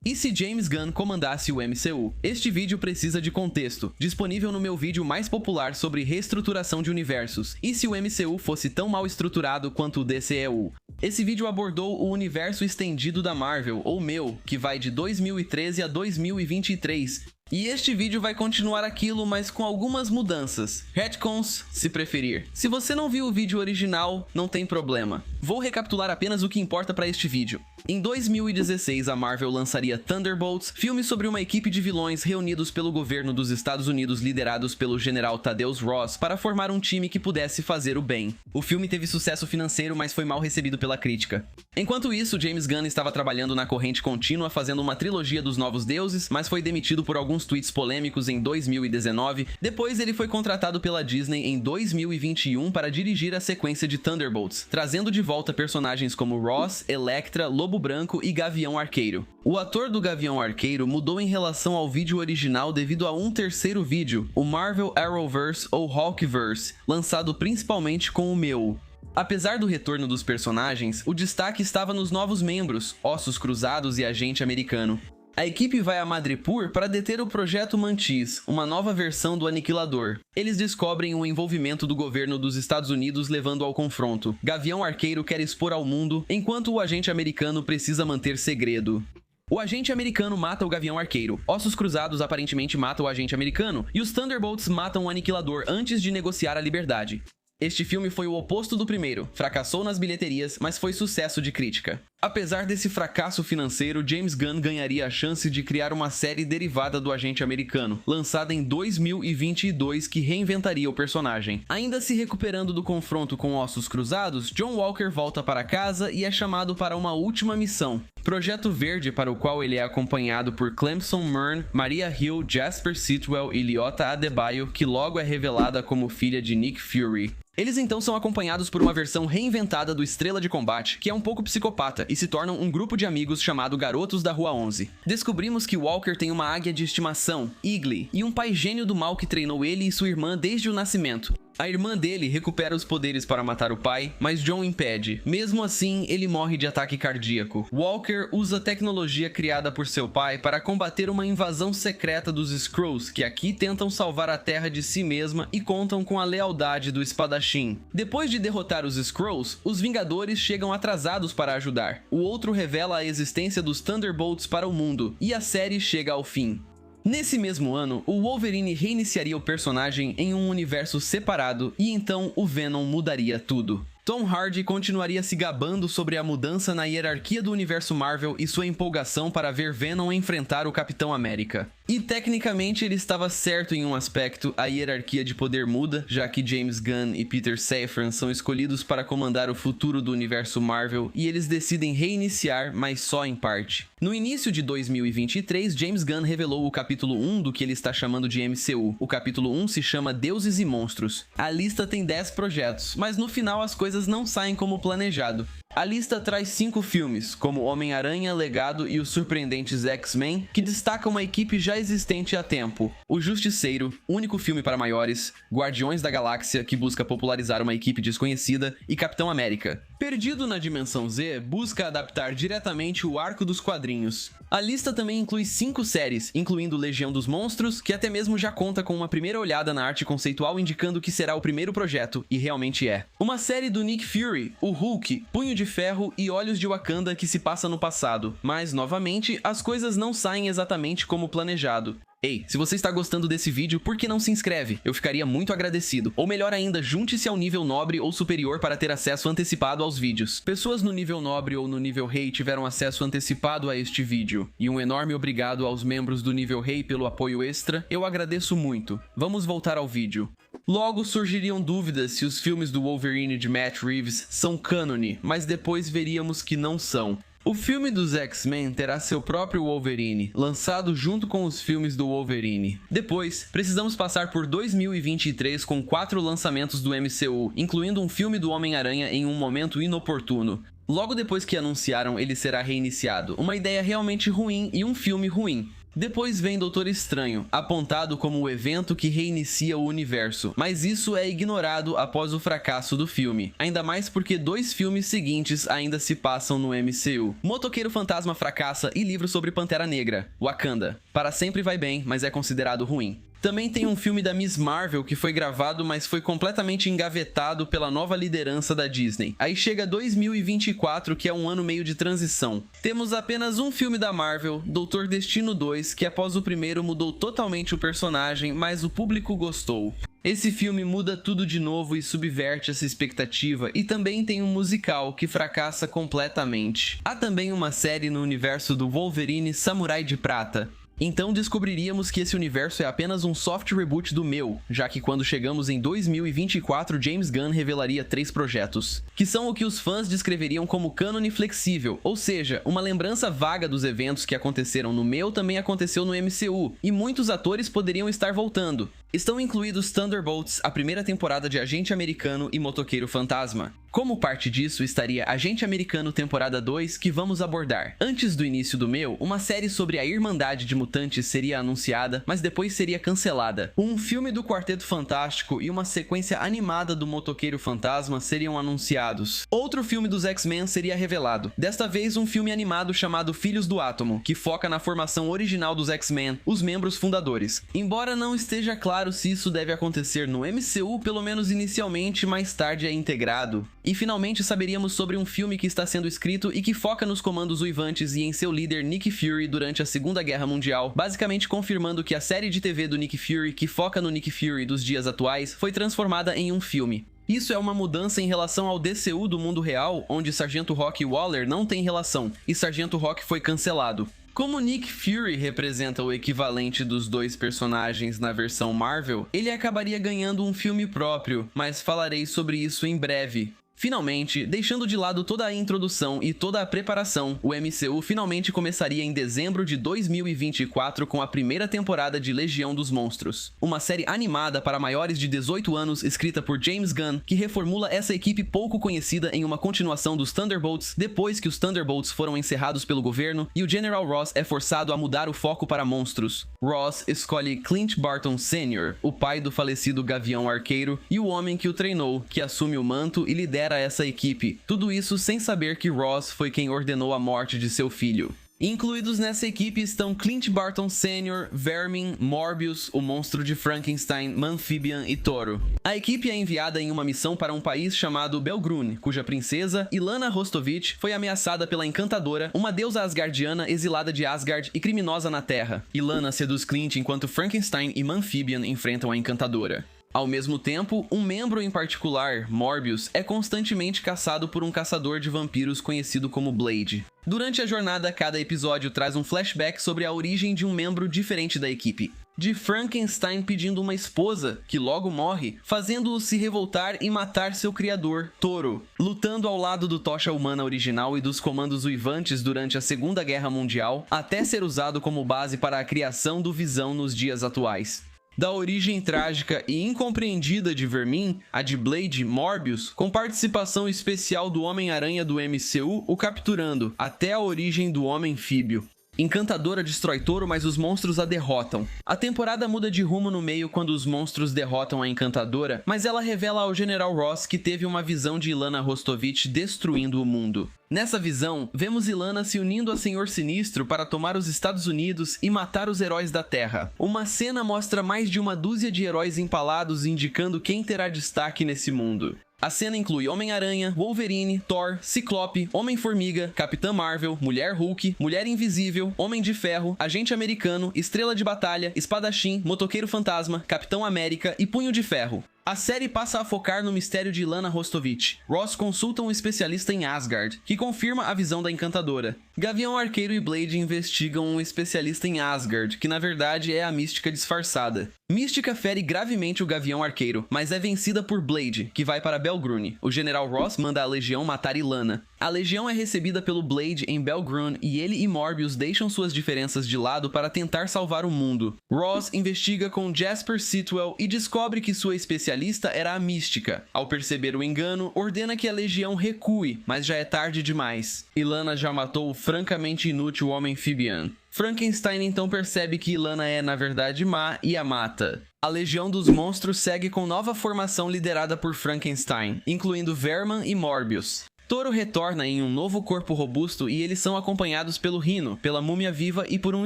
E se James Gunn comandasse o MCU? Este vídeo precisa de contexto, disponível no meu vídeo mais popular sobre reestruturação de universos. E se o MCU fosse tão mal estruturado quanto o DCEU? Esse vídeo abordou o universo estendido da Marvel, ou meu, que vai de 2013 a 2023. E este vídeo vai continuar aquilo, mas com algumas mudanças. Retcons, se preferir. Se você não viu o vídeo original, não tem problema. Vou recapitular apenas o que importa para este vídeo. Em 2016, a Marvel lançaria Thunderbolts, filme sobre uma equipe de vilões reunidos pelo governo dos Estados Unidos liderados pelo general Thaddeus Ross para formar um time que pudesse fazer o bem. O filme teve sucesso financeiro, mas foi mal recebido pela crítica. Enquanto isso, James Gunn estava trabalhando na corrente contínua fazendo uma trilogia dos Novos Deuses, mas foi demitido por alguns tweets polêmicos em 2019. Depois ele foi contratado pela Disney em 2021 para dirigir a sequência de Thunderbolts, trazendo de volta personagens como Ross, Elektra, Lobo Branco e Gavião Arqueiro. O ator do Gavião Arqueiro mudou em relação ao vídeo original devido a um terceiro vídeo, o Marvel Arrowverse ou Hulkverse, lançado principalmente com o meu. Apesar do retorno dos personagens, o destaque estava nos novos membros, Ossos Cruzados e Agente Americano. A equipe vai a Madripoor para deter o Projeto Mantis, uma nova versão do Aniquilador. Eles descobrem o envolvimento do governo dos Estados Unidos levando ao confronto. Gavião Arqueiro quer expor ao mundo, enquanto o agente americano precisa manter segredo. O agente americano mata o Gavião Arqueiro, Ossos Cruzados aparentemente mata o agente americano, e os Thunderbolts matam o Aniquilador antes de negociar a liberdade. Este filme foi o oposto do primeiro, fracassou nas bilheterias, mas foi sucesso de crítica. Apesar desse fracasso financeiro, James Gunn ganharia a chance de criar uma série derivada do agente americano, lançada em 2022 que reinventaria o personagem. Ainda se recuperando do confronto com Ossos Cruzados, John Walker volta para casa e é chamado para uma última missão. Projeto Verde, para o qual ele é acompanhado por Clemson Murn, Maria Hill, Jasper Sitwell e Liyota Adebayo, que logo é revelada como filha de Nick Fury. Eles então são acompanhados por uma versão reinventada do Estrela de Combate, que é um pouco psicopata, e se tornam um grupo de amigos chamado Garotos da Rua 11. Descobrimos que Walker tem uma águia de estimação, Eagly, e um pai gênio do mal que treinou ele e sua irmã desde o nascimento. A irmã dele recupera os poderes para matar o pai, mas John impede. Mesmo assim, ele morre de ataque cardíaco. Walker usa tecnologia criada por seu pai para combater uma invasão secreta dos Skrulls, que aqui tentam salvar a Terra de si mesma e contam com a lealdade do espadachim. Depois de derrotar os Skrulls, os Vingadores chegam atrasados para ajudar. O outro revela a existência dos Thunderbolts para o mundo, e a série chega ao fim. Nesse mesmo ano, o Wolverine reiniciaria o personagem em um universo separado e então o Venom mudaria tudo. Tom Hardy continuaria se gabando sobre a mudança na hierarquia do universo Marvel e sua empolgação para ver Venom enfrentar o Capitão América. E tecnicamente ele estava certo em um aspecto, a hierarquia de poder muda, já que James Gunn e Peter Safran são escolhidos para comandar o futuro do universo Marvel e eles decidem reiniciar, mas só em parte. No início de 2023, James Gunn revelou o capítulo 1 do que ele está chamando de MCU. O capítulo 1 se chama Deuses e Monstros. A lista tem 10 projetos, mas no final as coisas não saem como planejado. A lista traz 5 filmes, como Homem-Aranha, Legado e os surpreendentes X-Men, que destacam uma equipe já existente há tempo. O Justiceiro, único filme para maiores, Guardiões da Galáxia, que busca popularizar uma equipe desconhecida, e Capitão América. Perdido na Dimensão Z, busca adaptar diretamente o arco dos quadrinhos. A lista também inclui 5 séries, incluindo Legião dos Monstros, que até mesmo já conta com uma primeira olhada na arte conceitual indicando que será o primeiro projeto, e realmente é. Uma série do Nick Fury, o Hulk, Punho de Ferro e Olhos de Wakanda que se passa no passado. Mas, novamente, as coisas não saem exatamente como planejado. Ei, se você está gostando desse vídeo, por que não se inscreve? Eu ficaria muito agradecido. Ou melhor ainda, junte-se ao nível nobre ou superior para ter acesso antecipado aos vídeos. Pessoas no nível nobre ou no nível rei tiveram acesso antecipado a este vídeo. E um enorme obrigado aos membros do nível rei pelo apoio extra. Eu agradeço muito. Vamos voltar ao vídeo. Logo surgiriam dúvidas se os filmes do Wolverine de Matt Reeves são cânone, mas depois veríamos que não são. O filme dos X-Men terá seu próprio Wolverine, lançado junto com os filmes do Wolverine. Depois, precisamos passar por 2023 com 4 lançamentos do MCU, incluindo um filme do Homem-Aranha em um momento inoportuno. Logo depois que anunciaram, ele será reiniciado. Uma ideia realmente ruim e um filme ruim. Depois vem Doutor Estranho, apontado como o evento que reinicia o universo, mas isso é ignorado após o fracasso do filme, ainda mais porque 2 filmes seguintes ainda se passam no MCU. Motoqueiro Fantasma fracassa e livro sobre Pantera Negra, Wakanda. Para Sempre Vai Bem, mas é considerado ruim. Também tem um filme da Miss Marvel que foi gravado, mas foi completamente engavetado pela nova liderança da Disney. Aí chega 2024, que é um ano meio de transição. Temos apenas um filme da Marvel, Doutor Destino 2, que após o primeiro mudou totalmente o personagem, mas o público gostou. Esse filme muda tudo de novo e subverte essa expectativa, e também tem um musical que fracassa completamente. Há também uma série no universo do Wolverine Samurai de Prata. Então descobriríamos que esse universo é apenas um soft reboot do meu, já que quando chegamos em 2024, James Gunn revelaria 3 projetos, que são o que os fãs descreveriam como cânone flexível, ou seja, uma lembrança vaga dos eventos que aconteceram no meu também aconteceu no MCU, e muitos atores poderiam estar voltando. Estão incluídos Thunderbolts, a primeira temporada de Agente Americano e Motoqueiro Fantasma. Como parte disso estaria Agente Americano temporada 2, que vamos abordar. Antes do início do meu, uma série sobre a Irmandade de Mutantes seria anunciada, mas depois seria cancelada. Um filme do Quarteto Fantástico e uma sequência animada do Motoqueiro Fantasma seriam anunciados. Outro filme dos X-Men seria revelado. Desta vez um filme animado chamado Filhos do Átomo, que foca na formação original dos X-Men, os membros fundadores. Embora não esteja claro se isso deve acontecer no MCU, pelo menos inicialmente, mais tarde é integrado. E finalmente saberíamos sobre um filme que está sendo escrito e que foca nos comandos uivantes e em seu líder Nick Fury durante a Segunda Guerra Mundial, basicamente confirmando que a série de TV do Nick Fury, que foca no Nick Fury dos dias atuais, foi transformada em um filme. Isso é uma mudança em relação ao DCU do mundo real, onde Sargento Rock e Waller não têm relação, e Sargento Rock foi cancelado. Como Nick Fury representa o equivalente dos 2 personagens na versão Marvel, ele acabaria ganhando um filme próprio, mas falarei sobre isso em breve. Finalmente, deixando de lado toda a introdução e toda a preparação, o MCU finalmente começaria em dezembro de 2024 com a primeira temporada de Legião dos Monstros, uma série animada para maiores de 18 anos escrita por James Gunn, que reformula essa equipe pouco conhecida em uma continuação dos Thunderbolts depois que os Thunderbolts foram encerrados pelo governo e o General Ross é forçado a mudar o foco para monstros. Ross escolhe Clint Barton Sr., o pai do falecido Gavião Arqueiro, e o homem que o treinou, que assume o manto e lidera essa equipe, tudo isso sem saber que Ross foi quem ordenou a morte de seu filho. Incluídos nessa equipe estão Clint Barton Sr., Vermin, Morbius, o monstro de Frankenstein, Amphibian e Toro. A equipe é enviada em uma missão para um país chamado Belgrune, cuja princesa, Ilana Rostovich, foi ameaçada pela Encantadora, uma deusa asgardiana exilada de Asgard e criminosa na Terra. Ilana seduz Clint enquanto Frankenstein e Amphibian enfrentam a Encantadora. Ao mesmo tempo, um membro em particular, Morbius, é constantemente caçado por um caçador de vampiros conhecido como Blade. Durante a jornada, cada episódio traz um flashback sobre a origem de um membro diferente da equipe. De Frankenstein pedindo uma esposa, que logo morre, fazendo-o se revoltar e matar seu criador, Toro, lutando ao lado do Tocha Humana original e dos comandos uivantes durante a Segunda Guerra Mundial, até ser usado como base para a criação do Visão nos dias atuais. Da origem trágica e incompreendida de Vermin, a de Blade, Morbius, com participação especial do Homem-Aranha do MCU, o capturando, até a origem do Homem-Fíbio. Encantadora destrói Toro, mas os monstros a derrotam. A temporada muda de rumo no meio quando os monstros derrotam a Encantadora, mas ela revela ao General Ross que teve uma visão de Ilana Rostovich destruindo o mundo. Nessa visão, vemos Ilana se unindo a Senhor Sinistro para tomar os Estados Unidos e matar os heróis da Terra. Uma cena mostra mais de uma dúzia de heróis empalados indicando quem terá destaque nesse mundo. A cena inclui Homem-Aranha, Wolverine, Thor, Ciclope, Homem-Formiga, Capitã Marvel, Mulher Hulk, Mulher Invisível, Homem de Ferro, Agente Americano, Estrela de Batalha, Espadachim, Motoqueiro Fantasma, Capitão América e Punho de Ferro. A série passa a focar no mistério de Ilana Rostovich. Ross consulta um especialista em Asgard, que confirma a visão da Encantadora. Gavião Arqueiro e Blade investigam um especialista em Asgard, que na verdade é a Mística disfarçada. Mística fere gravemente o Gavião Arqueiro, mas é vencida por Blade, que vai para Belgrune. O General Ross manda a Legião matar Ilana. A Legião é recebida pelo Blade em Belgrune e ele e Morbius deixam suas diferenças de lado para tentar salvar o mundo. Ross investiga com Jasper Sitwell e descobre que sua especialista era a Mística. Ao perceber o engano, ordena que a Legião recue, mas já é tarde demais. Ilana já matou o francamente inútil Homem-Fibian. Frankenstein então percebe que Ilana é na verdade má e a mata. A Legião dos Monstros segue com nova formação liderada por Frankenstein, incluindo Verman e Morbius. Toro retorna em um novo corpo robusto e eles são acompanhados pelo Rhino, pela Múmia Viva e por um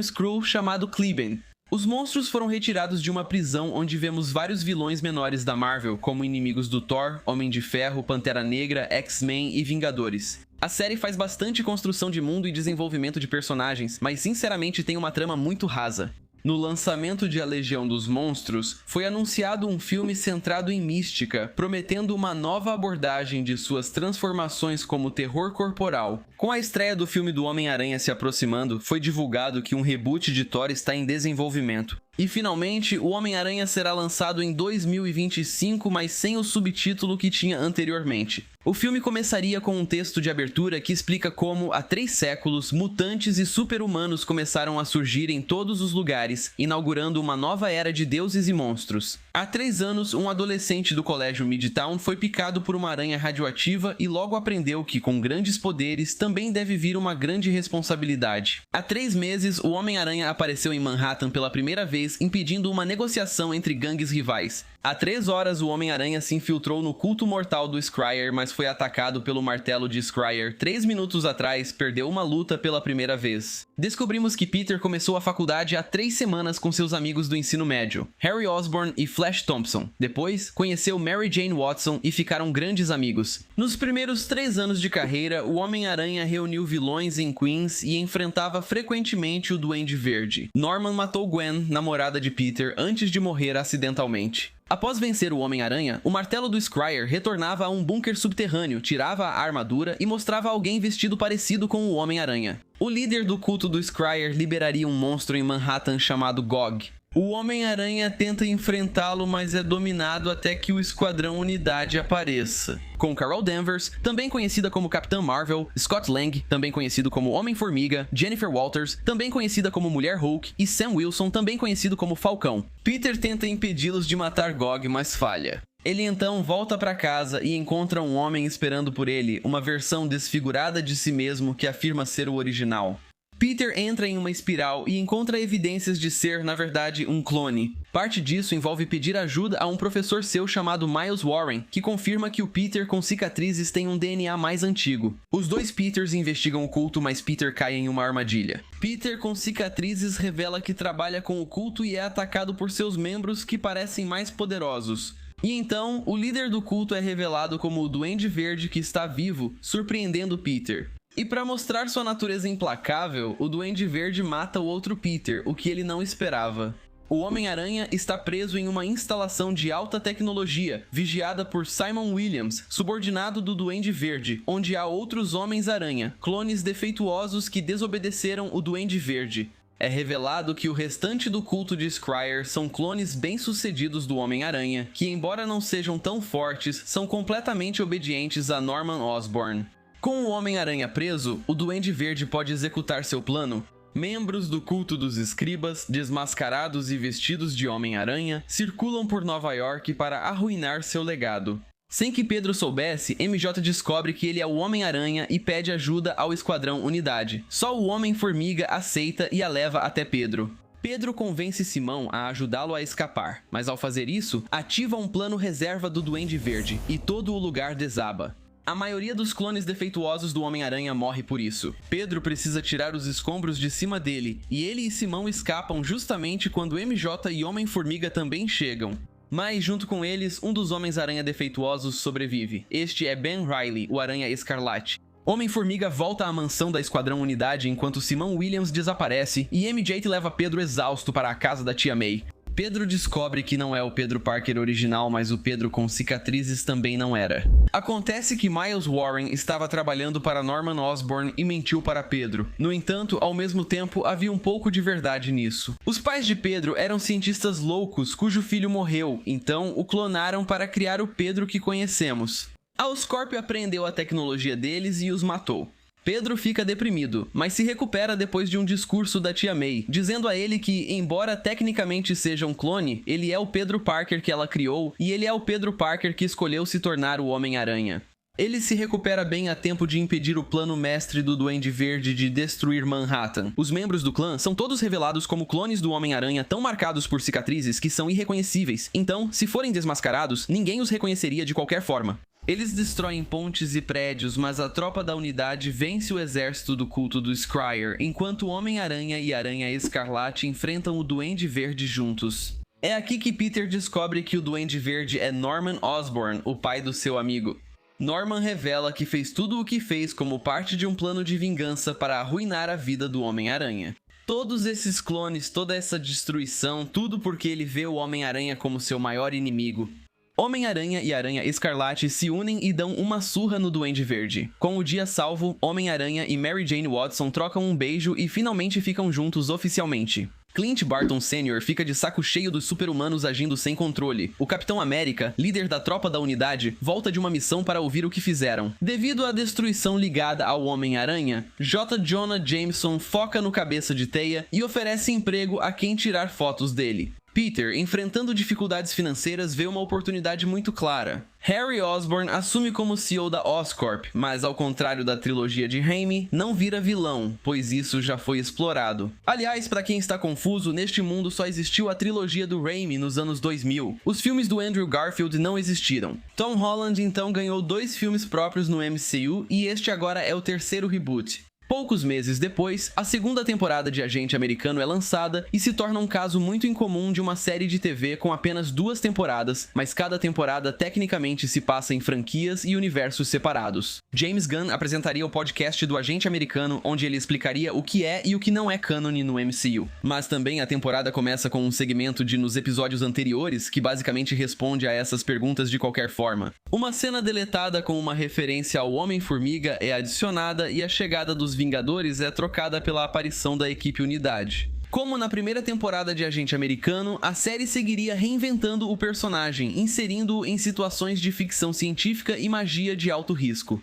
Skrull chamado Kleben. Os monstros foram retirados de uma prisão onde vemos vários vilões menores da Marvel, como inimigos do Thor, Homem de Ferro, Pantera Negra, X-Men e Vingadores. A série faz bastante construção de mundo e desenvolvimento de personagens, mas sinceramente tem uma trama muito rasa. No lançamento de A Legião dos Monstros, foi anunciado um filme centrado em mística, prometendo uma nova abordagem de suas transformações como terror corporal. Com a estreia do filme do Homem-Aranha se aproximando, foi divulgado que um reboot de Thor está em desenvolvimento. E finalmente, o Homem-Aranha será lançado em 2025, mas sem o subtítulo que tinha anteriormente. O filme começaria com um texto de abertura que explica como, há 3 séculos, mutantes e super-humanos começaram a surgir em todos os lugares, inaugurando uma nova era de deuses e monstros. Há 3 anos, um adolescente do colégio Midtown foi picado por uma aranha radioativa e logo aprendeu que, com grandes poderes, também deve vir uma grande responsabilidade. Há 3 meses, o Homem-Aranha apareceu em Manhattan pela primeira vez, impedindo uma negociação entre gangues rivais. Há 3 horas, o Homem-Aranha se infiltrou no culto mortal do Skrull, mas foi atacado pelo martelo de Skrull. 3 minutos atrás, perdeu uma luta pela primeira vez. Descobrimos que Peter começou a faculdade há 3 semanas com seus amigos do ensino médio, Harry Osborn e Flash Thompson. Depois, conheceu Mary Jane Watson e ficaram grandes amigos. Nos primeiros 3 anos de carreira, o Homem-Aranha reuniu vilões em Queens e enfrentava frequentemente o Duende Verde. Norman matou Gwen, namorada de Peter, antes de morrer acidentalmente. Após vencer o Homem-Aranha, o martelo do Skrull retornava a um bunker subterrâneo, tirava a armadura e mostrava alguém vestido parecido com o Homem-Aranha. O líder do culto do Skrull liberaria um monstro em Manhattan chamado Gog. O Homem-Aranha tenta enfrentá-lo, mas é dominado até que o Esquadrão Unidade apareça. Com Carol Danvers, também conhecida como Capitã Marvel, Scott Lang, também conhecido como Homem-Formiga, Jennifer Walters, também conhecida como Mulher Hulk, e Sam Wilson, também conhecido como Falcão. Peter tenta impedi-los de matar Gog, mas falha. Ele então volta para casa e encontra um homem esperando por ele, uma versão desfigurada de si mesmo que afirma ser o original. Peter entra em uma espiral e encontra evidências de ser, na verdade, um clone. Parte disso envolve pedir ajuda a um professor seu chamado Miles Warren, que confirma que o Peter com cicatrizes tem um DNA mais antigo. Os 2 Peters investigam o culto, mas Peter cai em uma armadilha. Peter com cicatrizes revela que trabalha com o culto e é atacado por seus membros que parecem mais poderosos. E então, o líder do culto é revelado como o Duende Verde que está vivo, surpreendendo Peter. E para mostrar sua natureza implacável, o Duende Verde mata o outro Peter, o que ele não esperava. O Homem-Aranha está preso em uma instalação de alta tecnologia, vigiada por Simon Williams, subordinado do Duende Verde, onde há outros Homens-Aranha, clones defeituosos que desobedeceram o Duende Verde. É revelado que o restante do culto de Skrull são clones bem-sucedidos do Homem-Aranha, que embora não sejam tão fortes, são completamente obedientes a Norman Osborn. Com o Homem-Aranha preso, o Duende Verde pode executar seu plano. Membros do culto dos escribas, desmascarados e vestidos de Homem-Aranha, circulam por Nova York para arruinar seu legado. Sem que Pedro soubesse, MJ descobre que ele é o Homem-Aranha e pede ajuda ao Esquadrão Unidade. Só o Homem-Formiga aceita e a leva até Pedro. Pedro convence Simão a ajudá-lo a escapar, mas ao fazer isso, ativa um plano reserva do Duende Verde e todo o lugar desaba. A maioria dos clones defeituosos do Homem-Aranha morre por isso. Pedro precisa tirar os escombros de cima dele, e ele e Simão escapam justamente quando MJ e Homem-Formiga também chegam. Mas, junto com eles, um dos Homens-Aranha defeituosos sobrevive. Este é Ben Reilly, o Aranha Escarlate. Homem-Formiga volta à mansão da Esquadrão Unidade enquanto Simão Williams desaparece, e MJ leva Pedro exausto para a casa da tia May. Pedro descobre que não é o Pedro Parker original, mas o Pedro com cicatrizes também não era. Acontece que Miles Warren estava trabalhando para Norman Osborn e mentiu para Pedro. No entanto, ao mesmo tempo, havia um pouco de verdade nisso. Os pais de Pedro eram cientistas loucos cujo filho morreu, então o clonaram para criar o Pedro que conhecemos. A Oscorp apreendeu a tecnologia deles e os matou. Pedro fica deprimido, mas se recupera depois de um discurso da tia May, dizendo a ele que, embora tecnicamente seja um clone, ele é o Pedro Parker que ela criou e ele é o Pedro Parker que escolheu se tornar o Homem-Aranha. Ele se recupera bem a tempo de impedir o plano mestre do Duende Verde de destruir Manhattan. Os membros do clã são todos revelados como clones do Homem-Aranha tão marcados por cicatrizes que são irreconhecíveis, então, se forem desmascarados, ninguém os reconheceria de qualquer forma. Eles destroem pontes e prédios, mas a tropa da unidade vence o exército do culto do Scryer, enquanto o Homem-Aranha e Aranha Escarlate enfrentam o Duende Verde juntos. É aqui que Peter descobre que o Duende Verde é Norman Osborn, o pai do seu amigo. Norman revela que fez tudo o que fez como parte de um plano de vingança para arruinar a vida do Homem-Aranha. Todos esses clones, toda essa destruição, tudo porque ele vê o Homem-Aranha como seu maior inimigo. Homem-Aranha e Aranha Escarlate se unem e dão uma surra no Duende Verde. Com o dia salvo, Homem-Aranha e Mary Jane Watson trocam um beijo e finalmente ficam juntos oficialmente. Clint Barton Sr. fica de saco cheio dos super-humanos agindo sem controle. O Capitão América, líder da tropa da unidade, volta de uma missão para ouvir o que fizeram. Devido à destruição ligada ao Homem-Aranha, J. Jonah Jameson foca no Cabeça de Teia e oferece emprego a quem tirar fotos dele. Peter, enfrentando dificuldades financeiras, vê uma oportunidade muito clara. Harry Osborn assume como CEO da Oscorp, mas ao contrário da trilogia de Raimi, não vira vilão, pois isso já foi explorado. Aliás, para quem está confuso, neste mundo só existiu a trilogia do Raimi nos anos 2000. Os filmes do Andrew Garfield não existiram. Tom Holland então ganhou 2 filmes próprios no MCU e este agora é o 3º reboot. Poucos meses depois, a 2ª temporada de Agente Americano é lançada e se torna um caso muito incomum de uma série de TV com apenas 2 temporadas, mas cada temporada tecnicamente se passa em franquias e universos separados. James Gunn apresentaria o podcast do Agente Americano, onde ele explicaria o que é e o que não é cânone no MCU. Mas também a temporada começa com um segmento de nos episódios anteriores, que basicamente responde a essas perguntas de qualquer forma. Uma cena deletada com uma referência ao Homem-Formiga é adicionada e a chegada dos Vingadores é trocada pela aparição da equipe Unidade. Como na primeira temporada de Agente Americano, a série seguiria reinventando o personagem, inserindo-o em situações de ficção científica e magia de alto risco.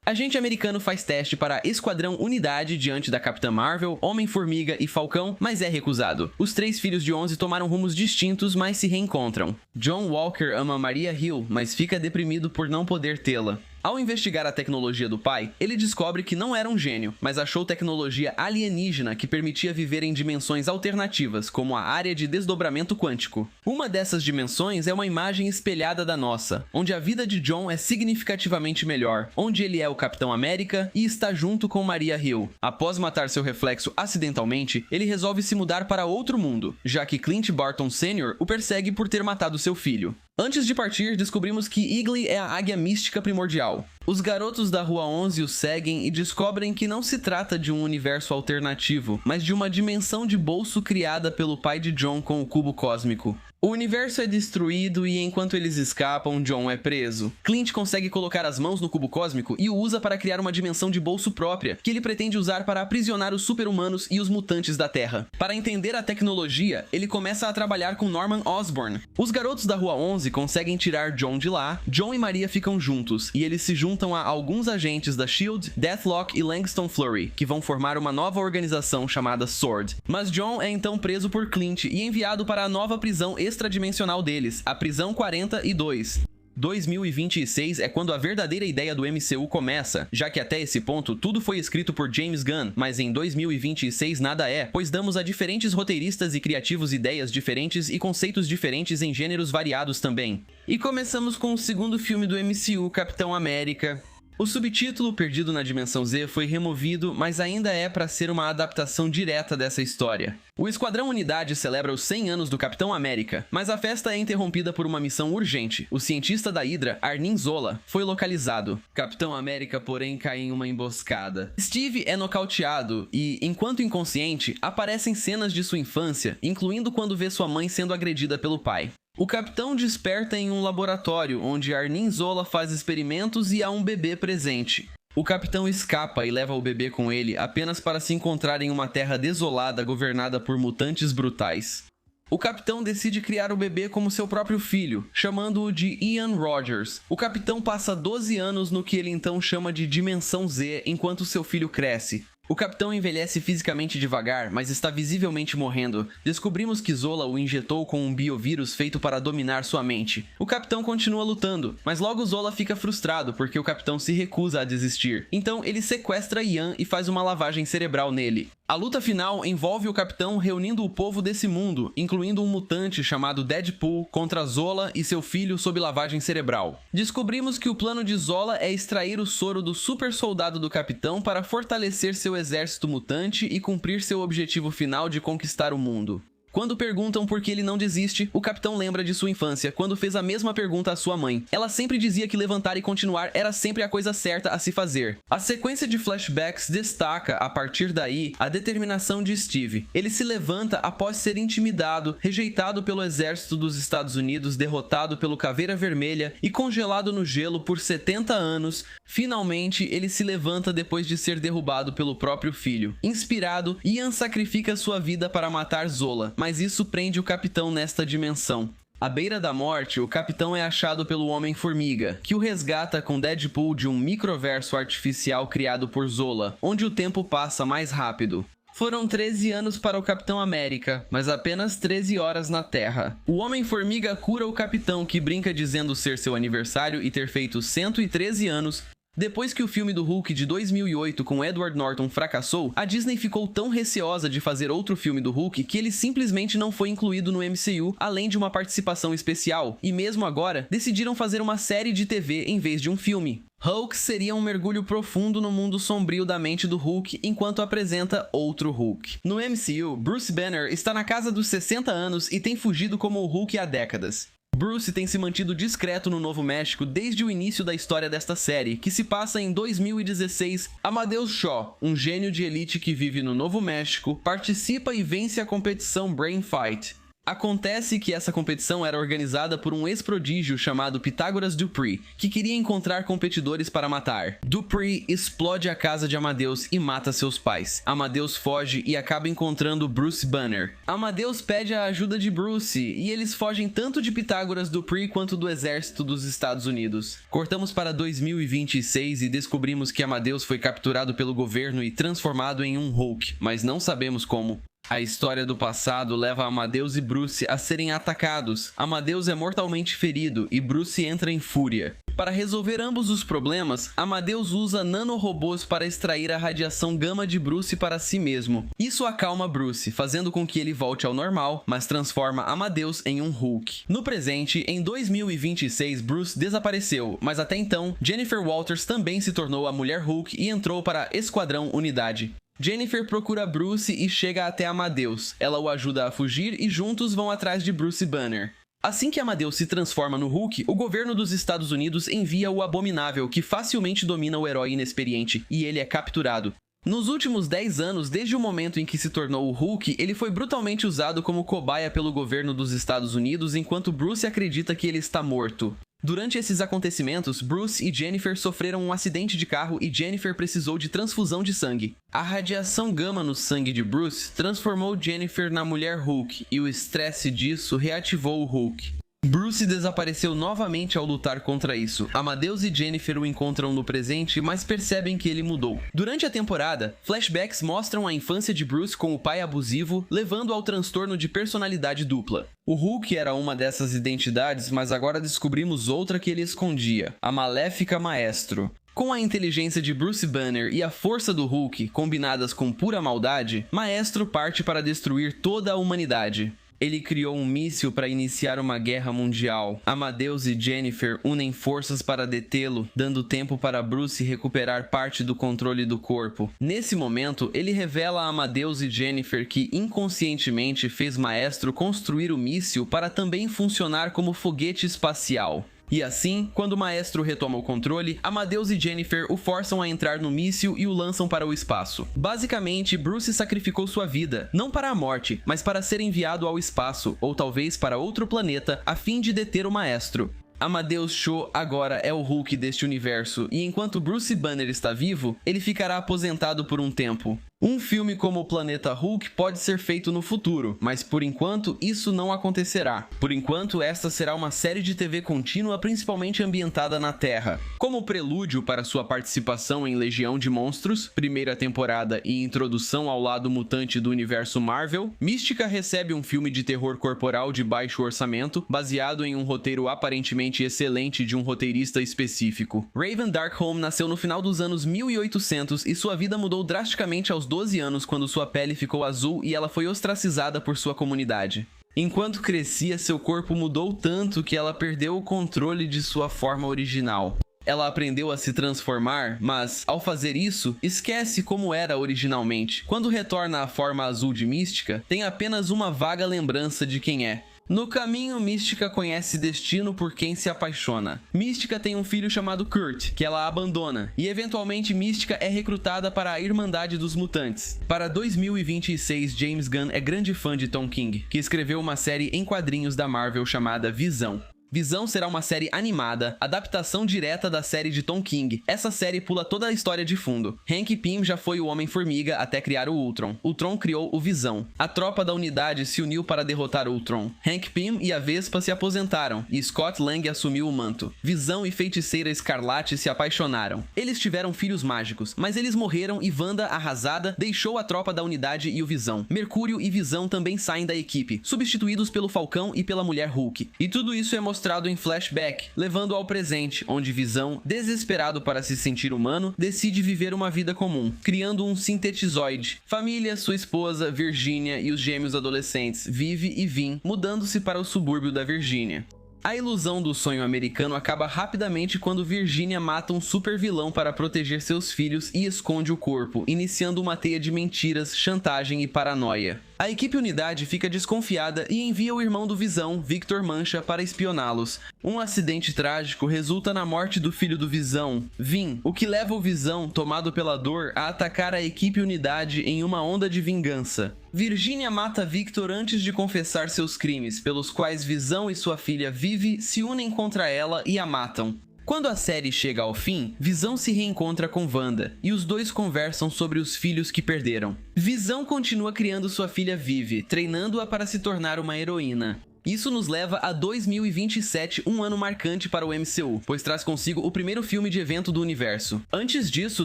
Agente Americano faz teste para Esquadrão Unidade diante da Capitã Marvel, Homem-Formiga e Falcão, mas é recusado. Os 3 filhos de 11 tomaram rumos distintos, mas se reencontram. John Walker ama Maria Hill, mas fica deprimido por não poder tê-la. Ao investigar a tecnologia do pai, ele descobre que não era um gênio, mas achou tecnologia alienígena que permitia viver em dimensões alternativas, como a área de desdobramento quântico. Uma dessas dimensões é uma imagem espelhada da nossa, onde a vida de John é significativamente melhor, onde ele é o Capitão América e está junto com Maria Hill. Após matar seu reflexo acidentalmente, ele resolve se mudar para outro mundo, já que Clint Barton Sr. o persegue por ter matado seu filho. Antes de partir, descobrimos que Eagly é a águia mística primordial. Os garotos da Rua 11 o seguem e descobrem que não se trata de um universo alternativo, mas de uma dimensão de bolso criada pelo pai de John com o cubo cósmico. O universo é destruído e enquanto eles escapam, John é preso. Clint consegue colocar as mãos no cubo cósmico e o usa para criar uma dimensão de bolso própria, que ele pretende usar para aprisionar os super-humanos e os mutantes da Terra. Para entender a tecnologia, ele começa a trabalhar com Norman Osborn. Os garotos da Rua 11 conseguem tirar John de lá, John e Maria ficam juntos, e eles se juntam a alguns agentes da SHIELD, Deathlock e Langston Flurry, que vão formar uma nova organização chamada SWORD. Mas John é então preso por Clint e enviado para a nova prisão extradimensional deles, a Prisão 42. 2026 é quando a verdadeira ideia do MCU começa, já que até esse ponto tudo foi escrito por James Gunn, mas em 2026 nada é, pois damos a diferentes roteiristas e criativos ideias diferentes e conceitos diferentes em gêneros variados também. E começamos com o 2º filme do MCU, Capitão América. O subtítulo Perdido na Dimensão Z foi removido, mas ainda é para ser uma adaptação direta dessa história. O Esquadrão Unidade celebra os 100 anos do Capitão América, mas a festa é interrompida por uma missão urgente. O cientista da Hydra, Arnim Zola, foi localizado. Capitão América, porém, cai em uma emboscada. Steve é nocauteado e, enquanto inconsciente, aparecem cenas de sua infância, incluindo quando vê sua mãe sendo agredida pelo pai. O capitão desperta em um laboratório, onde Arnim Zola faz experimentos e há um bebê presente. O capitão escapa e leva o bebê com ele apenas para se encontrar em uma terra desolada governada por mutantes brutais. O capitão decide criar o bebê como seu próprio filho, chamando-o de Ian Rogers. O capitão passa 12 anos no que ele então chama de Dimensão Z enquanto seu filho cresce. O capitão envelhece fisicamente devagar, mas está visivelmente morrendo. Descobrimos que Zola o injetou com um biovírus feito para dominar sua mente. O capitão continua lutando, mas logo Zola fica frustrado porque o capitão se recusa a desistir. Então ele sequestra Ian e faz uma lavagem cerebral nele. A luta final envolve o capitão reunindo o povo desse mundo, incluindo um mutante chamado Deadpool, contra Zola e seu filho sob lavagem cerebral. Descobrimos que o plano de Zola é extrair o soro do super soldado do capitão para fortalecer seu exército mutante e cumprir seu objetivo final de conquistar o mundo. Quando perguntam por que ele não desiste, o capitão lembra de sua infância, quando fez a mesma pergunta à sua mãe. Ela sempre dizia que levantar e continuar era sempre a coisa certa a se fazer. A sequência de flashbacks destaca, a partir daí, a determinação de Steve. Ele se levanta após ser intimidado, rejeitado pelo exército dos Estados Unidos, derrotado pelo Caveira Vermelha e congelado no gelo por 70 anos. Finalmente, ele se levanta depois de ser derrubado pelo próprio filho. Inspirado, Ian sacrifica sua vida para matar Zola, mas isso prende o capitão nesta dimensão. À beira da morte, o capitão é achado pelo Homem-Formiga, que o resgata com Deadpool de um microverso artificial criado por Zola, onde o tempo passa mais rápido. Foram 13 anos para o Capitão América, mas apenas 13 horas na Terra. O Homem-Formiga cura o capitão, que brinca dizendo ser seu aniversário e ter feito 113 anos. Depois que o filme do Hulk de 2008 com Edward Norton fracassou, a Disney ficou tão receosa de fazer outro filme do Hulk que ele simplesmente não foi incluído no MCU, além de uma participação especial, e mesmo agora, decidiram fazer uma série de TV em vez de um filme. Hulk seria um mergulho profundo no mundo sombrio da mente do Hulk, enquanto apresenta outro Hulk. No MCU, Bruce Banner está na casa dos 60 anos e tem fugido como o Hulk há décadas. Bruce tem se mantido discreto no Novo México desde o início da história desta série, que se passa em 2016. Amadeus Shaw, um gênio de elite que vive no Novo México, participa e vence a competição Brain Fight. Acontece que essa competição era organizada por um ex-prodígio chamado Pythagoras Dupree, que queria encontrar competidores para matar. Dupree explode a casa de Amadeus e mata seus pais. Amadeus foge e acaba encontrando Bruce Banner. Amadeus pede a ajuda de Bruce, e eles fogem tanto de Pythagoras Dupree quanto do exército dos Estados Unidos. Cortamos para 2026 e descobrimos que Amadeus foi capturado pelo governo e transformado em um Hulk, mas não sabemos como. A história do passado leva Amadeus e Bruce a serem atacados. Amadeus é mortalmente ferido e Bruce entra em fúria. Para resolver ambos os problemas, Amadeus usa nanorobôs para extrair a radiação gama de Bruce para si mesmo. Isso acalma Bruce, fazendo com que ele volte ao normal, mas transforma Amadeus em um Hulk. No presente, em 2026, Bruce desapareceu, mas até então, Jennifer Walters também se tornou a Mulher Hulk e entrou para Esquadrão Unidade. Jennifer procura Bruce e chega até Amadeus. Ela o ajuda a fugir e juntos vão atrás de Bruce Banner. Assim que Amadeus se transforma no Hulk, o governo dos Estados Unidos envia o Abominável, que facilmente domina o herói inexperiente, e ele é capturado. Nos últimos 10 anos, desde o momento em que se tornou o Hulk, ele foi brutalmente usado como cobaia pelo governo dos Estados Unidos, enquanto Bruce acredita que ele está morto. Durante esses acontecimentos, Bruce e Jennifer sofreram um acidente de carro e Jennifer precisou de transfusão de sangue. A radiação gama no sangue de Bruce transformou Jennifer na Mulher Hulk, e o estresse disso reativou o Hulk. Bruce desapareceu novamente ao lutar contra isso. Amadeus e Jennifer o encontram no presente, mas percebem que ele mudou. Durante a temporada, flashbacks mostram a infância de Bruce com o pai abusivo, levando ao transtorno de personalidade dupla. O Hulk era uma dessas identidades, mas agora descobrimos outra que ele escondia: a Maléfica Maestro. Com a inteligência de Bruce Banner e a força do Hulk, combinadas com pura maldade, Maestro parte para destruir toda a humanidade. Ele criou um míssil para iniciar uma guerra mundial. Amadeus e Jennifer unem forças para detê-lo, dando tempo para Bruce recuperar parte do controle do corpo. Nesse momento, ele revela a Amadeus e Jennifer que inconscientemente fez Maestro construir o míssil para também funcionar como foguete espacial. E assim, quando o Maestro retoma o controle, Amadeus e Jennifer o forçam a entrar no míssil e o lançam para o espaço. Basicamente, Bruce sacrificou sua vida, não para a morte, mas para ser enviado ao espaço, ou talvez para outro planeta, a fim de deter o Maestro. Amadeus Cho agora é o Hulk deste universo, e enquanto Bruce Banner está vivo, ele ficará aposentado por um tempo. Um filme como o Planeta Hulk pode ser feito no futuro, mas por enquanto isso não acontecerá. Por enquanto, esta será uma série de TV contínua principalmente ambientada na Terra. Como prelúdio para sua participação em Legião de Monstros, primeira temporada e introdução ao lado mutante do universo Marvel, Mística recebe um filme de terror corporal de baixo orçamento, baseado em um roteiro aparentemente excelente de um roteirista específico. Raven Darkholme nasceu no final dos anos 1800 e sua vida mudou drasticamente aos 12 anos quando sua pele ficou azul e ela foi ostracizada por sua comunidade. Enquanto crescia, seu corpo mudou tanto que ela perdeu o controle de sua forma original. Ela aprendeu a se transformar, mas, ao fazer isso, esquece como era originalmente. Quando retorna à forma azul de Mística, tem apenas uma vaga lembrança de quem é. No caminho, Mística conhece Destino por quem se apaixona. Mística tem um filho chamado Kurt, que ela abandona, e eventualmente Mística é recrutada para a Irmandade dos Mutantes. Para 2026, James Gunn é grande fã de Tom King, que escreveu uma série em quadrinhos da Marvel chamada Visão. Visão será uma série animada, adaptação direta da série de Tom King. Essa série pula toda a história de fundo. Hank Pym já foi o Homem-Formiga até criar o Ultron. Ultron criou o Visão. A tropa da unidade se uniu para derrotar Ultron. Hank Pym e a Vespa se aposentaram, e Scott Lang assumiu o manto. Visão e Feiticeira Escarlate se apaixonaram. Eles tiveram filhos mágicos, mas eles morreram e Wanda, arrasada, deixou a tropa da unidade e o Visão. Mercúrio e Visão também saem da equipe, substituídos pelo Falcão e pela Mulher Hulk. E tudo isso é mostrado em flashback, levando ao presente, onde Visão, desesperado para se sentir humano, decide viver uma vida comum, criando um sintetizoide. Família, sua esposa, Virginia e os gêmeos adolescentes, Vivi e Vin, mudando-se para o subúrbio da Virgínia. A ilusão do sonho americano acaba rapidamente quando Virginia mata um super vilão para proteger seus filhos e esconde o corpo, iniciando uma teia de mentiras, chantagem e paranoia. A equipe Unidade fica desconfiada e envia o irmão do Visão, Victor Mancha, para espioná-los. Um acidente trágico resulta na morte do filho do Visão, Vin, o que leva o Visão, tomado pela dor, a atacar a equipe Unidade em uma onda de vingança. Virginia mata Victor antes de confessar seus crimes, pelos quais Visão e sua filha Vivi se unem contra ela e a matam. Quando a série chega ao fim, Visão se reencontra com Wanda, e os dois conversam sobre os filhos que perderam. Visão continua criando sua filha Vivi, treinando-a para se tornar uma heroína. Isso nos leva a 2027, um ano marcante para o MCU, pois traz consigo o primeiro filme de evento do universo. Antes disso,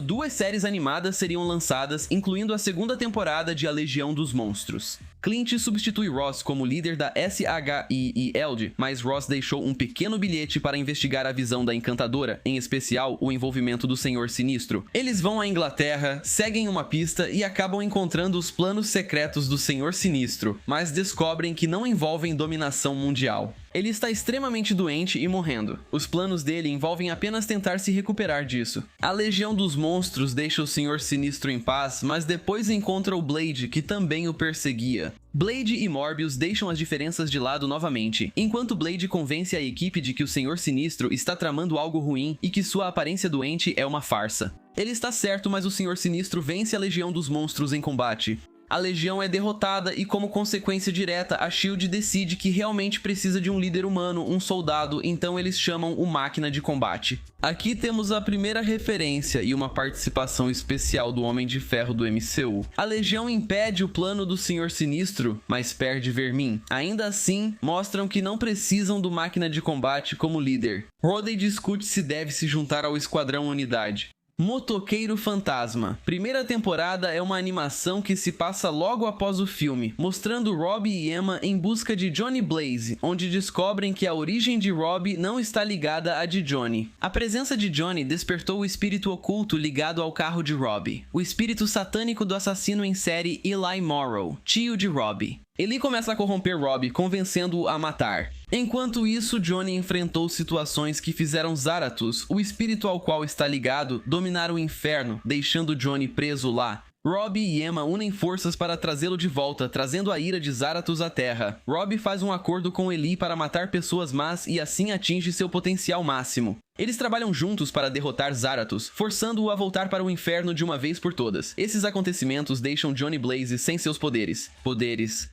2 séries animadas seriam lançadas, incluindo a segunda temporada de A Legião dos Monstros. Clint substitui Ross como líder da SHIELD, mas Ross deixou um pequeno bilhete para investigar a visão da Encantadora, em especial o envolvimento do Senhor Sinistro. Eles vão à Inglaterra, seguem uma pista e acabam encontrando os planos secretos do Senhor Sinistro, mas descobrem que não envolvem dominação mundial. Ele está extremamente doente e morrendo. Os planos dele envolvem apenas tentar se recuperar disso. A Legião dos Monstros deixa o Senhor Sinistro em paz, mas depois encontra o Blade, que também o perseguia. Blade e Morbius deixam as diferenças de lado novamente, enquanto Blade convence a equipe de que o Senhor Sinistro está tramando algo ruim e que sua aparência doente é uma farsa. Ele está certo, mas o Senhor Sinistro vence a Legião dos Monstros em combate. A Legião é derrotada e, como consequência direta, a SHIELD decide que realmente precisa de um líder humano, um soldado, então eles chamam o Máquina de Combate. Aqui temos a primeira referência e uma participação especial do Homem de Ferro do MCU. A Legião impede o plano do Senhor Sinistro, mas perde Vermin. Ainda assim, mostram que não precisam do Máquina de Combate como líder. Rhodey discute se deve se juntar ao Esquadrão Unidade. Motoqueiro Fantasma. Primeira temporada é uma animação que se passa logo após o filme, mostrando Robbie e Emma em busca de Johnny Blaze, onde descobrem que a origem de Robbie não está ligada à de Johnny. A presença de Johnny despertou o espírito oculto ligado ao carro de Robbie, o espírito satânico do assassino em série Eli Morrow, tio de Robbie. Ele começa a corromper Robbie, convencendo-o a matar. Enquanto isso, Johnny enfrentou situações que fizeram Zarathus, o espírito ao qual está ligado, dominar o inferno, deixando Johnny preso lá. Robbie e Emma unem forças para trazê-lo de volta, trazendo a ira de Zarathus à Terra. Robbie faz um acordo com Eli para matar pessoas más e assim atinge seu potencial máximo. Eles trabalham juntos para derrotar Zarathus, forçando-o a voltar para o inferno de uma vez por todas. Esses acontecimentos deixam Johnny Blaze sem seus poderes.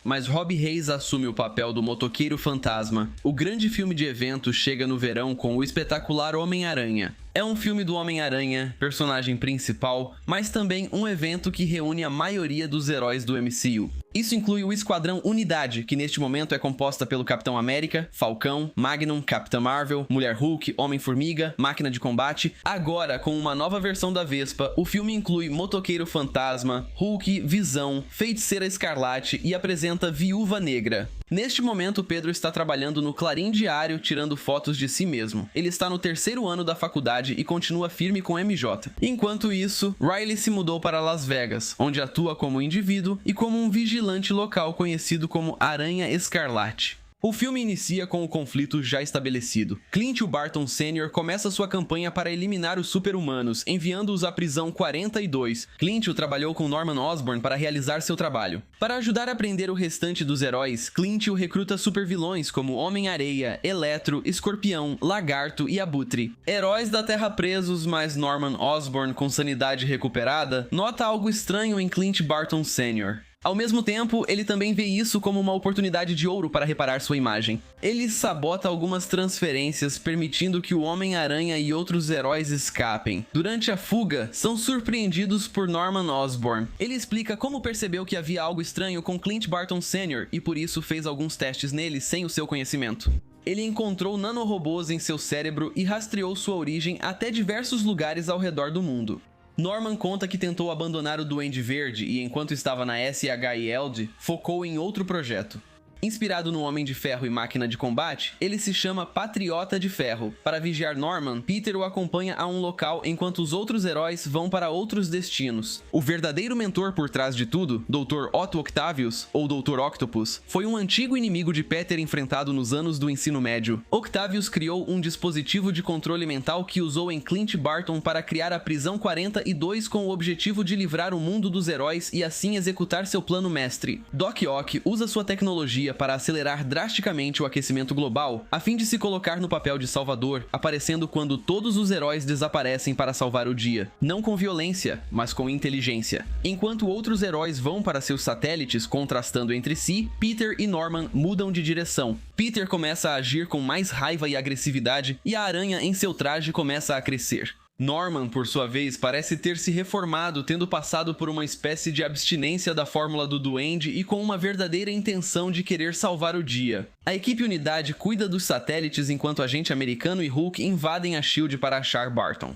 Mas Robbie Reyes assume o papel do motoqueiro fantasma. O grande filme de evento chega no verão com o espetacular Homem-Aranha. É um filme do Homem-Aranha, personagem principal, mas também um evento que reúne a maioria dos heróis do MCU. Isso inclui o Esquadrão Unidade, que neste momento é composta pelo Capitão América, Falcão, Magnum, Capitã Marvel, Mulher Hulk, Homem-Formiga, Máquina de Combate. Agora, com uma nova versão da Vespa, o filme inclui Motoqueiro Fantasma, Hulk, Visão, Feiticeira Escarlate e apresenta Viúva Negra. Neste momento, Pedro está trabalhando no Clarim Diário, tirando fotos de si mesmo. Ele está no 3º ano da faculdade e continua firme com MJ. Enquanto isso, Riley se mudou para Las Vegas, onde atua como indivíduo e como um vigilante local conhecido como Aranha Escarlate. O filme inicia com o conflito já estabelecido. Clint Barton Sr. começa sua campanha para eliminar os super-humanos, enviando-os à prisão 42. Clint trabalhou com Norman Osborn para realizar seu trabalho. Para ajudar a prender o restante dos heróis, Clint recruta supervilões como Homem-Areia, Eletro, Escorpião, Lagarto e Abutre. Heróis da Terra presos, mas Norman Osborn, com sanidade recuperada, nota algo estranho em Clint Barton Sr. Ao mesmo tempo, ele também vê isso como uma oportunidade de ouro para reparar sua imagem. Ele sabota algumas transferências, permitindo que o Homem-Aranha e outros heróis escapem. Durante a fuga, são surpreendidos por Norman Osborn. Ele explica como percebeu que havia algo estranho com Clint Barton Sr. e por isso fez alguns testes nele sem o seu conhecimento. Ele encontrou nanorobôs em seu cérebro e rastreou sua origem até diversos lugares ao redor do mundo. Norman conta que tentou abandonar o Duende Verde e, enquanto estava na SHIELD, focou em outro projeto. Inspirado no Homem de Ferro e Máquina de Combate, ele se chama Patriota de Ferro. Para vigiar Norman, Peter o acompanha a um local enquanto os outros heróis vão para outros destinos. O verdadeiro mentor por trás de tudo, Dr. Otto Octavius, ou Dr. Octopus, foi um antigo inimigo de Peter enfrentado nos anos do ensino médio. Octavius criou um dispositivo de controle mental que usou em Clint Barton para criar a Prisão 42 com o objetivo de livrar o mundo dos heróis e assim executar seu plano mestre. Doc Ock usa sua tecnologia para acelerar drasticamente o aquecimento global, a fim de se colocar no papel de salvador, aparecendo quando todos os heróis desaparecem para salvar o dia. Não com violência, mas com inteligência. Enquanto outros heróis vão para seus satélites contrastando entre si, Peter e Norman mudam de direção. Peter começa a agir com mais raiva e agressividade, e a aranha em seu traje começa a crescer. Norman, por sua vez, parece ter se reformado, tendo passado por uma espécie de abstinência da fórmula do duende e com uma verdadeira intenção de querer salvar o dia. A equipe Unidade cuida dos satélites enquanto o agente americano e Hulk invadem a SHIELD para achar Barton.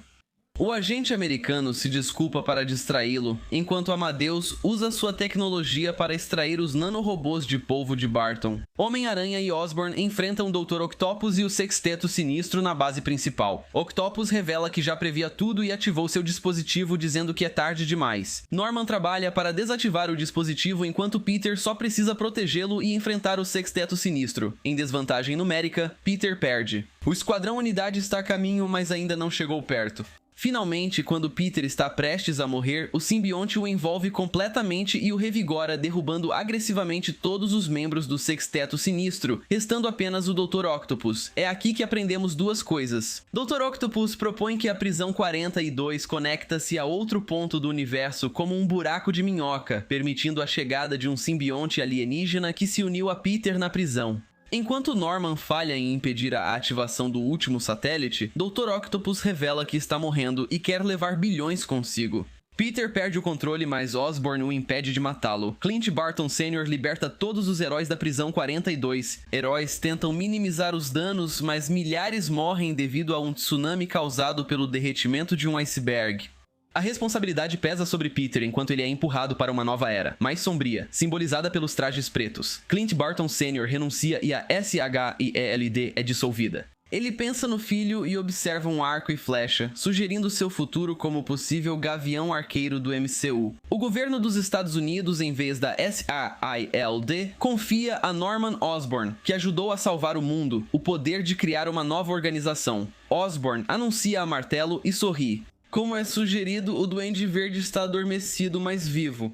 O agente americano se desculpa para distraí-lo, enquanto Amadeus usa sua tecnologia para extrair os nanorobôs de polvo de Barton. Homem-Aranha e Osborn enfrentam o Dr. Octopus e o Sexteto Sinistro na base principal. Octopus revela que já previa tudo e ativou seu dispositivo dizendo que é tarde demais. Norman trabalha para desativar o dispositivo enquanto Peter só precisa protegê-lo e enfrentar o Sexteto Sinistro. Em desvantagem numérica, Peter perde. O Esquadrão Unidade está a caminho, mas ainda não chegou perto. Finalmente, quando Peter está prestes a morrer, o simbionte o envolve completamente e o revigora, derrubando agressivamente todos os membros do Sexteto Sinistro, restando apenas o Dr. Octopus. É aqui que aprendemos duas coisas. Dr. Octopus propõe que a Prisão 42 conecta-se a outro ponto do universo como um buraco de minhoca, permitindo a chegada de um simbionte alienígena que se uniu a Peter na prisão. Enquanto Norman falha em impedir a ativação do último satélite, Dr. Octopus revela que está morrendo e quer levar bilhões consigo. Peter perde o controle, mas Osborn o impede de matá-lo. Clint Barton Sr. liberta todos os heróis da Prisão 42. Heróis tentam minimizar os danos, mas milhares morrem devido a um tsunami causado pelo derretimento de um iceberg. A responsabilidade pesa sobre Peter enquanto ele é empurrado para uma nova era, mais sombria, simbolizada pelos trajes pretos. Clint Barton Sr. renuncia e a SHIELD é dissolvida. Ele pensa no filho e observa um arco e flecha, sugerindo seu futuro como possível Gavião Arqueiro do MCU. O governo dos Estados Unidos, em vez da SHIELD, confia a Norman Osborn, que ajudou a salvar o mundo, o poder de criar uma nova organização. Osborn anuncia a martelo e sorri. Como é sugerido, o Duende Verde está adormecido, mas vivo.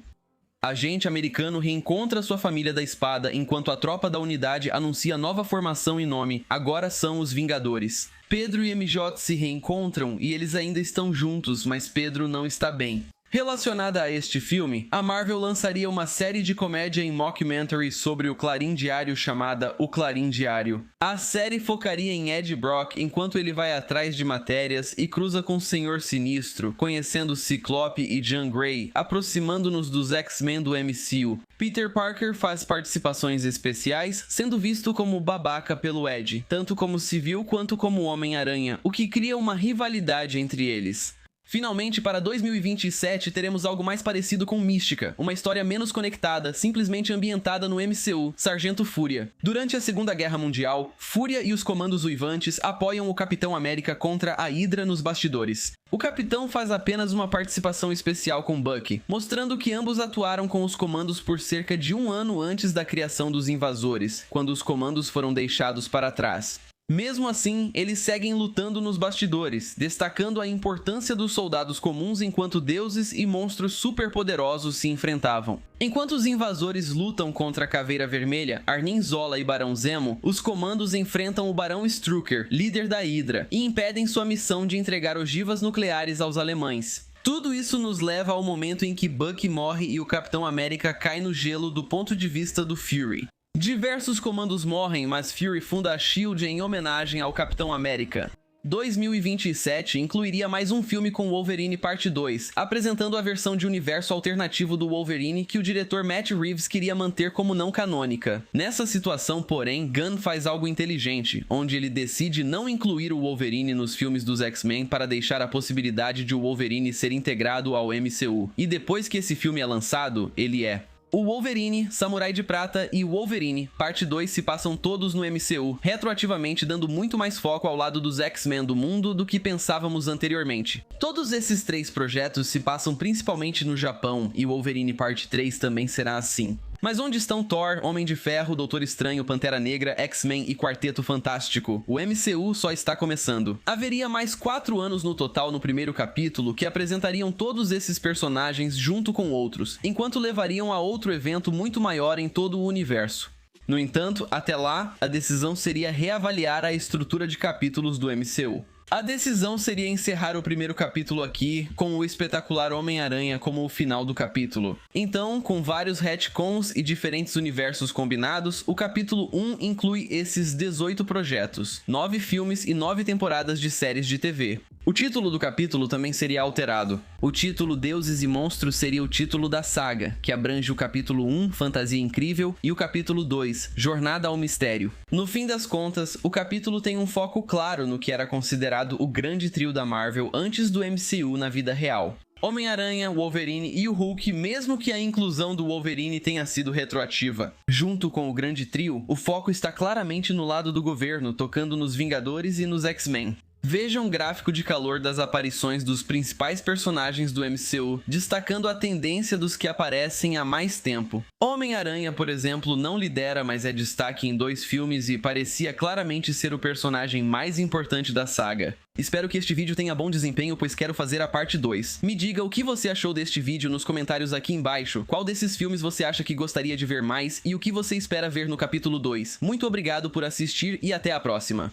Agente americano reencontra sua família da espada enquanto a tropa da unidade anuncia nova formação e nome, agora são os Vingadores. Pedro e MJ se reencontram e eles ainda estão juntos, mas Pedro não está bem. Relacionada a este filme, a Marvel lançaria uma série de comédia em mockumentary sobre o Clarim Diário chamada O Clarim Diário. A série focaria em Ed Brock enquanto ele vai atrás de matérias e cruza com o Senhor Sinistro, conhecendo Ciclope e Jean Grey, aproximando-nos dos X-Men do MCU. Peter Parker faz participações especiais, sendo visto como babaca pelo Ed, tanto como civil quanto como Homem-Aranha, o que cria uma rivalidade entre eles. Finalmente, para 2027, teremos algo mais parecido com Mística, uma história menos conectada, simplesmente ambientada no MCU, Sargento Fúria. Durante a Segunda Guerra Mundial, Fúria e os Comandos Uivantes apoiam o Capitão América contra a Hydra nos bastidores. O Capitão faz apenas uma participação especial com Bucky, mostrando que ambos atuaram com os comandos por cerca de um ano antes da criação dos Invasores, quando os comandos foram deixados para trás. Mesmo assim, eles seguem lutando nos bastidores, destacando a importância dos soldados comuns enquanto deuses e monstros superpoderosos se enfrentavam. Enquanto os invasores lutam contra a Caveira Vermelha, Arnim Zola e Barão Zemo, os comandos enfrentam o Barão Strucker, líder da Hydra, e impedem sua missão de entregar ogivas nucleares aos alemães. Tudo isso nos leva ao momento em que Bucky morre e o Capitão América cai no gelo do ponto de vista do Fury. Diversos comandos morrem, mas Fury funda a S.H.I.E.L.D. em homenagem ao Capitão América. 2027 incluiria mais um filme com Wolverine Parte 2, apresentando a versão de universo alternativo do Wolverine que o diretor Matt Reeves queria manter como não canônica. Nessa situação, porém, Gunn faz algo inteligente, onde ele decide não incluir o Wolverine nos filmes dos X-Men para deixar a possibilidade de o Wolverine ser integrado ao MCU. E depois que esse filme é lançado, ele é. O Wolverine, Samurai de Prata e Wolverine, parte 2 se passam todos no MCU, retroativamente dando muito mais foco ao lado dos X-Men do mundo do que pensávamos anteriormente. Todos esses 3 projetos se passam principalmente no Japão, e Wolverine parte 3 também será assim. Mas onde estão Thor, Homem de Ferro, Doutor Estranho, Pantera Negra, X-Men e Quarteto Fantástico? O MCU só está começando. Haveria mais 4 anos no total no primeiro capítulo que apresentariam todos esses personagens junto com outros, enquanto levariam a outro evento muito maior em todo o universo. No entanto, até lá, a decisão seria reavaliar a estrutura de capítulos do MCU. A decisão seria encerrar o primeiro capítulo aqui, com o espetacular Homem-Aranha como o final do capítulo. Então, com vários retcons e diferentes universos combinados, o capítulo 1 inclui esses 18 projetos, 9 filmes e 9 temporadas de séries de TV. O título do capítulo também seria alterado. O título Deuses e Monstros seria o título da saga, que abrange o capítulo 1, Fantasia Incrível, e o capítulo 2, Jornada ao Mistério. No fim das contas, o capítulo tem um foco claro no que era considerado o grande trio da Marvel antes do MCU na vida real. Homem-Aranha, Wolverine e o Hulk, mesmo que a inclusão do Wolverine tenha sido retroativa. Junto com o grande trio, o foco está claramente no lado do governo, tocando nos Vingadores e nos X-Men. Veja um gráfico de calor das aparições dos principais personagens do MCU, destacando a tendência dos que aparecem há mais tempo. Homem-Aranha, por exemplo, não lidera, mas é destaque em 2 filmes e parecia claramente ser o personagem mais importante da saga. Espero que este vídeo tenha bom desempenho, pois quero fazer a parte 2. Me diga o que você achou deste vídeo nos comentários aqui embaixo, qual desses filmes você acha que gostaria de ver mais e o que você espera ver no capítulo 2. Muito obrigado por assistir e até a próxima!